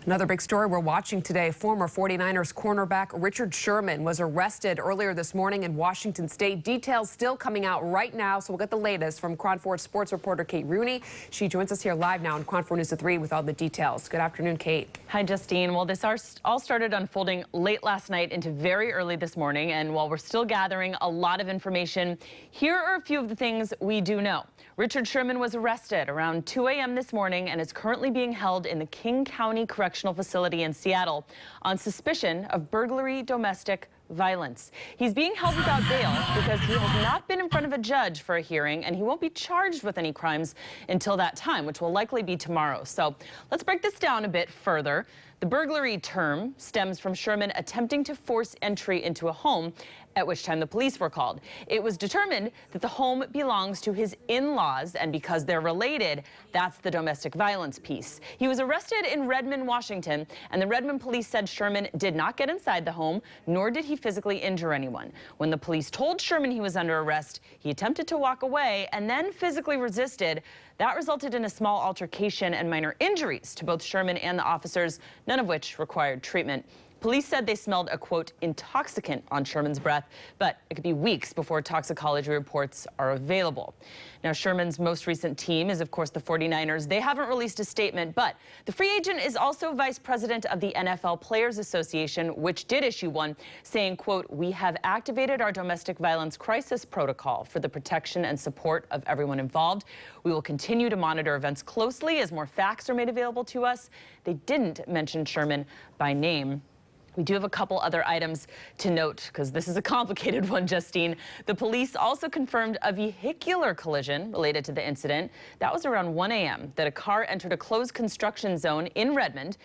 Another big story we're watching today. Former 49ers cornerback Richard Sherman was arrested earlier this morning in Washington State. Details still coming out right now, so we'll get the latest from KRON 4 sports reporter Kate Rooney. She joins us here live now on KRON 4 News at 3 with all the details. Good afternoon, Kate. Hi, Justine. Well, this all started unfolding late last night into very early this morning, and while we're still gathering a lot of information, here are a few of the things we do know. Richard Sherman was arrested around 2 a.m. this morning and is currently being held in the King County Correctional Facility in Seattle on suspicion of burglary domestic violence. He's being held without bail because he has not been in front of a judge for a hearing, and he won't be charged with any crimes until that time, which will likely be tomorrow. So let's break this down a bit further. The burglary term stems from Sherman attempting to force entry into a home, at which time the police were called. It was determined that the home belongs to his in-laws, and because they're related, that's the domestic violence piece. He was arrested in Redmond, Washington, and the Redmond police said Sherman did not get inside the home, nor did he physically injure anyone. When the police told Sherman he was under arrest, he attempted to walk away and then physically resisted. That resulted in a small altercation and minor injuries to both Sherman and the officers, none of which required treatment. Police said they smelled a, quote, intoxicant on Sherman's breath, but it could be weeks before toxicology reports are available. Now, Sherman's most recent team is, of course, the 49ers. They haven't released a statement, but the free agent is also vice president of the NFL Players Association, which did issue one, saying, quote, we have activated our domestic violence crisis protocol for the protection and support of everyone involved. We will continue to monitor events closely as more facts are made available to us. They didn't mention Sherman by name. We do have a couple other items to note, because this is a complicated one, Justine. The police also confirmed a vehicular collision related to the incident. That was around 1 a.m. that a car entered a closed construction zone in Redmond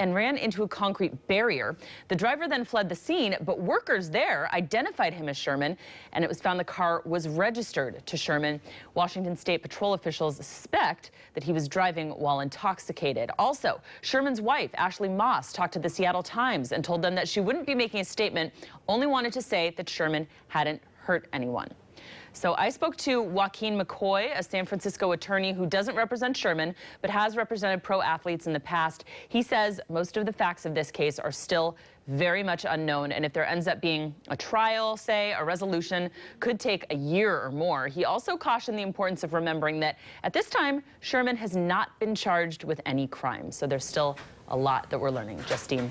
and ran into a concrete barrier. The driver then fled the scene, but workers there identified him as Sherman, and it was found the car was registered to Sherman. Washington State Patrol officials suspect that he was driving while intoxicated. Also, Sherman's wife, Ashley Moss, talked to the Seattle Times and told them that she wouldn't be making a statement, only wanted to say that Sherman hadn't hurt anyone. So I spoke to Joaquin McCoy, a San Francisco attorney who doesn't represent Sherman, but has represented pro athletes in the past. He says most of the facts of this case are still very much unknown, and if there ends up being a trial, say, a resolution, could take a year or more. He also cautioned the importance of remembering that at this time, Sherman has not been charged with any crime. So there's still a lot that we're learning. Justine.